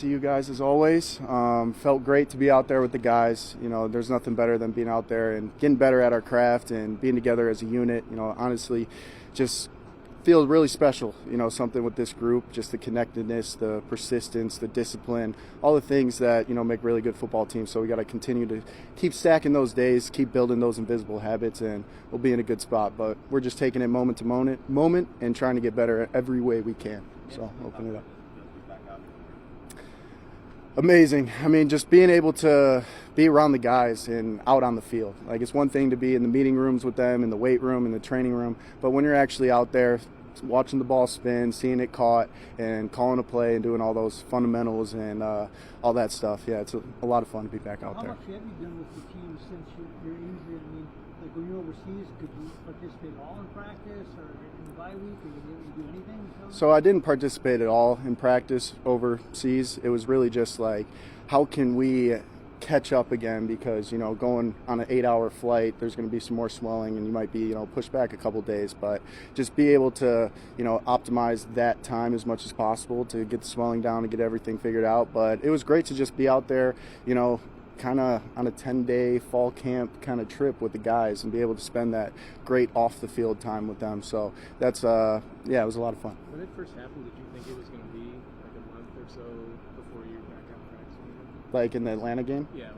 To you guys as always. Felt great to be out there with the guys. There's nothing better than being out there and getting better at our craft and being together as a unit. Honestly, just feel really special. Something with this group, just the connectedness, the persistence, the discipline, all the things that make really good football teams. So we got to continue to keep stacking those days, keep building those invisible habits, and we'll be in a good spot. But we're just taking it moment to moment and trying to get better every way we can. So open it up. Amazing. Just being able to be around the guys and out on the field. It's one thing to be in the meeting rooms with them, in the weight room, in the training room, but when you're actually out there watching the ball spin, seeing it caught, and calling a play and doing all those fundamentals and all that stuff, it's a lot of fun to be back out there. How much have you done with the team since your injury? When you're overseas, could you participate at all in practice or in the bye week, or you able to do anything? So I didn't participate at all in practice overseas. It was really just how can we catch up again, because going on an 8-hour flight, there's going to be some more swelling and you might be pushed back a couple days, but just be able to optimize that time as much as possible to get the swelling down and get everything figured out. But it was great to just be out there kind of on a 10-day fall camp kind of trip with the guys and be able to spend that great off the field time with them. So that's it was a lot of fun. When it first happened, did you think it was going to be a month or so before you were back out practicing? Like in the Atlanta game? Yeah,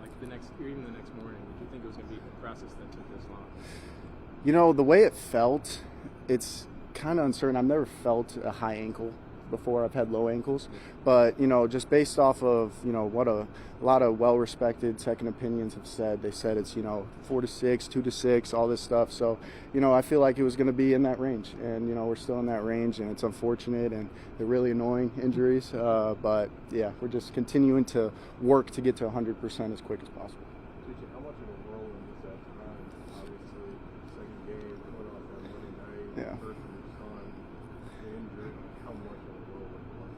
even the next morning. Did you think it was going to be a process that took this long? The way it felt, it's kind of uncertain. I've never felt a high ankle before. I've had low ankles, but just based off of what a lot of well-respected second opinions have said, they said it's 4 to 6, 2 to 6, all this stuff. So I feel like it was going to be in that range, and we're still in that range, and it's unfortunate and they're really annoying injuries, but yeah, we're just continuing to work to get to 100% as quick as possible. How much of a whirlwind was that time? Obviously, second game coming off on Monday night, Yeah. first the injury. How much of a whirlwind was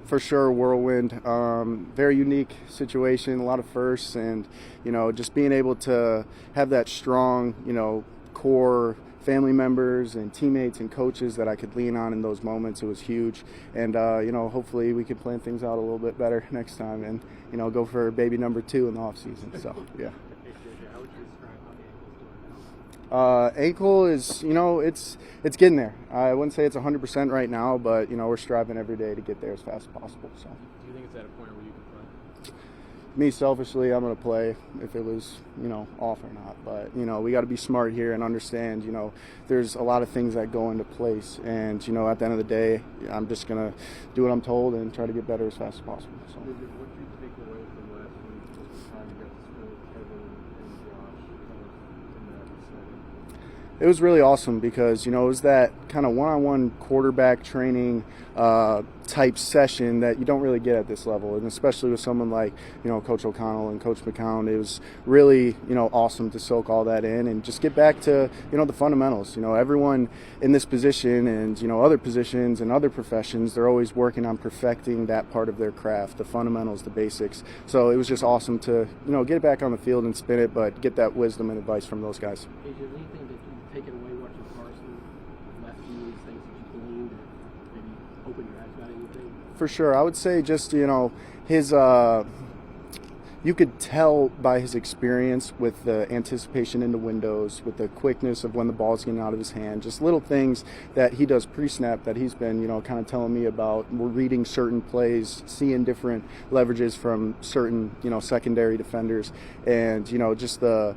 it? For sure, whirlwind. Very unique situation, a lot of firsts, and just being able to have that strong, core family members and teammates and coaches that I could lean on in those moments. It was huge, and hopefully we can plan things out a little bit better next time, and go for baby number 2 in the off season. So yeah. How would you describe how the ankle's doing now? Ankle is, it's getting there. I wouldn't say it's 100% right now, but we're striving every day to get there as fast as possible. So, Do you think it's at a point where you can play? me selfishly, I'm going to play if it was off or not. But we got to be smart here and understand there's a lot of things that go into place, and at the end of the day, I'm just going to do what I'm told and try to get better as fast as possible. So. What did you take away from last week, just the time you got to spend with Kevin and Josh in that setting? It was really awesome because, it was that kind of one-on-one quarterback training type session that you don't really get at this level, and especially with someone like, Coach O'Connell and Coach McCown. It was really, awesome to soak all that in and just get back to, the fundamentals. Everyone in this position and, other positions and other professions, they're always working on perfecting that part of their craft, the fundamentals, the basics. So it was just awesome to, get it back on the field and spin it, but get that wisdom and advice from those guys. Is there anything that you've taken away watching Carson left you, things that you gleaned, or maybe open your eyes about anything? For sure. I would say just, his you could tell by his experience with the anticipation in the windows, with the quickness of when the ball's getting out of his hand, just little things that he does pre-snap that he's been, kind of telling me about. We're reading certain plays, seeing different leverages from certain, secondary defenders, and, just the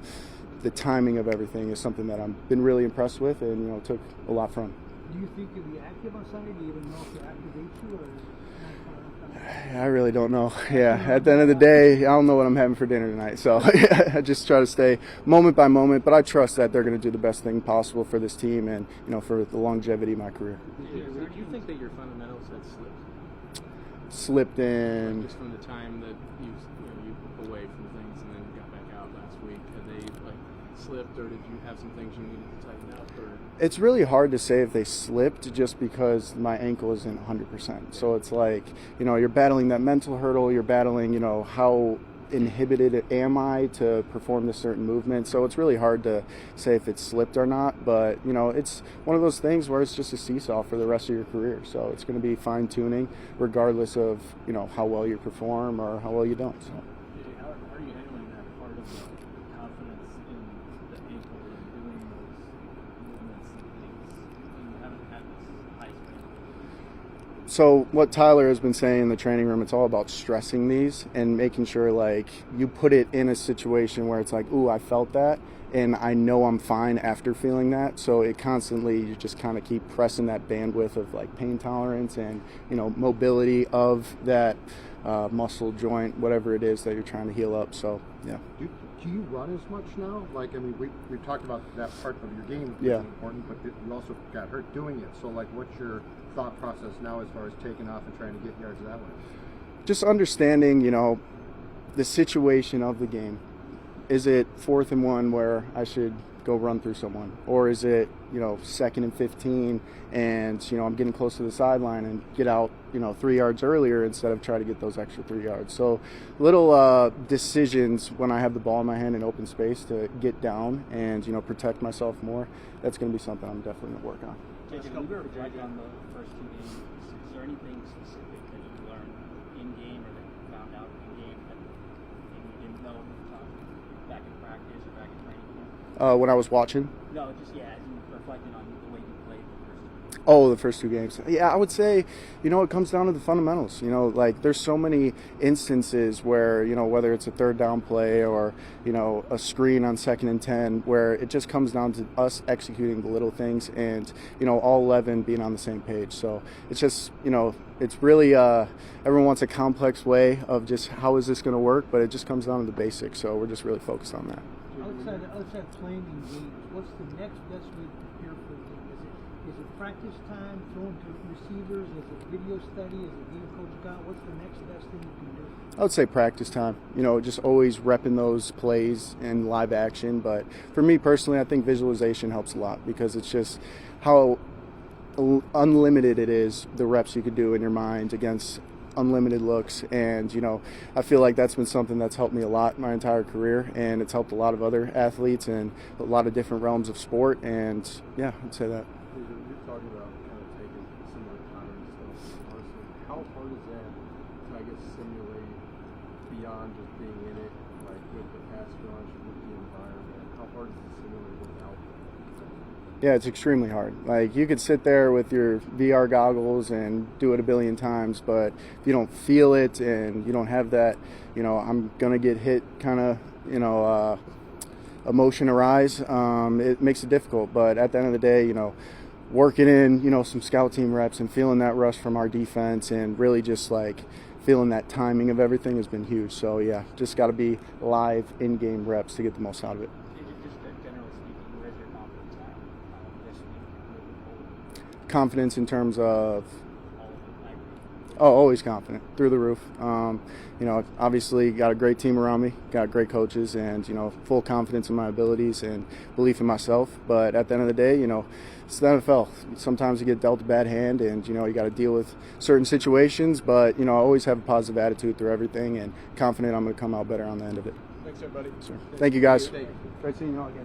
timing of everything is something that I've been really impressed with and, took a lot from. Do you think you'll be active on Sunday? Do you even know if they'll activate you, or? I really don't know. Yeah, at the end of the day, I don't know what I'm having for dinner tonight. So I just try to stay moment by moment, but I trust that they're going to do the best thing possible for this team and, for the longevity of my career. Do you think that your fundamentals had Slipped in. just from the time that you away from things and then got back out last week? Had they slipped, or did you have some things you needed to tighten up? Or It's really hard to say if they slipped just because my ankle isn't 100%. So it's like, you're battling that mental hurdle, you're battling, how inhibited am I to perform this certain movement. So it's really hard to say if it's slipped or not, but it's one of those things where it's just a seesaw for the rest of your career. So it's going to be fine tuning regardless of how well you perform or how well you don't. So. How are you handling that part of the confidence in the ankle and doing those movements and things when you haven't had this high strength? So what Tyler has been saying in the training room, it's all about stressing these and making sure like you put it in a situation where it's like, ooh, I felt that and I know I'm fine after feeling that. So it constantly, you just kind of keep pressing that bandwidth of like pain tolerance and mobility of that muscle, joint, whatever it is that you're trying to heal up. So yeah. Do you run as much now? Like, I mean, we talked about that part of your game yeah. is important, but you also got hurt doing it. So, like, what's your thought process now as far as taking off and trying to get yards that way? Just understanding, the situation of the game. Is it 4th and 1 where I should go run through someone? Or is it, 2nd and 15 and, I'm getting close to the sideline and get out, 3 yards earlier instead of try to get those extra 3 yards. So little decisions when I have the ball in my hand in open space to get down and, protect myself more. That's going to be something I'm definitely going to work on. JJ, when we reflect on the first 2 games, is there anything specific that you learned in game or that you found out in game that maybe you didn't know back in practice or back in training camp? When I was watching? No, just as you reflecting on the way you played the first 2 games. Oh, the first 2 games. Yeah, I would say, it comes down to the fundamentals. Like there's so many instances where, whether it's a 3rd down play or, a screen on 2nd and 10, where it just comes down to us executing the little things and, all 11 being on the same page. So it's just, it's really, everyone wants a complex way of just how is this going to work, but it just comes down to the basics. So we're just really focused on that. Outside playing in games, what's the next best way to prepare for the game? Is it practice time, throwing to receivers? Is it video study? Is it game coach got? What's the next best thing you can do? I would say practice time. Just always repping those plays in live action. But for me personally, I think visualization helps a lot because it's just how unlimited it is, the reps you could do in your mind against unlimited looks. And I feel like that's been something that's helped me a lot my entire career, and it's helped a lot of other athletes in a lot of different realms of sport. And yeah, I'd say that. You're talking about kind of taking some of the time and stuff. Honestly, how hard is that to, I guess, simulate beyond just being in it, like with the pass rush, with the environment? How hard is it to simulate without that? Yeah, it's extremely hard. Like you could sit there with your VR goggles and do it a billion times, but if you don't feel it and you don't have that, I'm gonna get hit kind of, emotion arise, it makes it difficult. But at the end of the day, working in, some scout team reps and feeling that rush from our defense and really just like feeling that timing of everything has been huge. So yeah, just got to be live in-game reps to get the most out of it. Just generally speaking, where's your confidence at this week moving forward? Confidence in terms of All of it, I agree. Oh, always confident, through the roof. Obviously got a great team around me, got great coaches, and, full confidence in my abilities and belief in myself. But at the end of the day, it's the NFL. Sometimes you get dealt a bad hand and, you got to deal with certain situations. But, I always have a positive attitude through everything and confident I'm going to come out better on the end of it. Thanks, everybody. Sure. Thank you, guys. Great seeing you all again.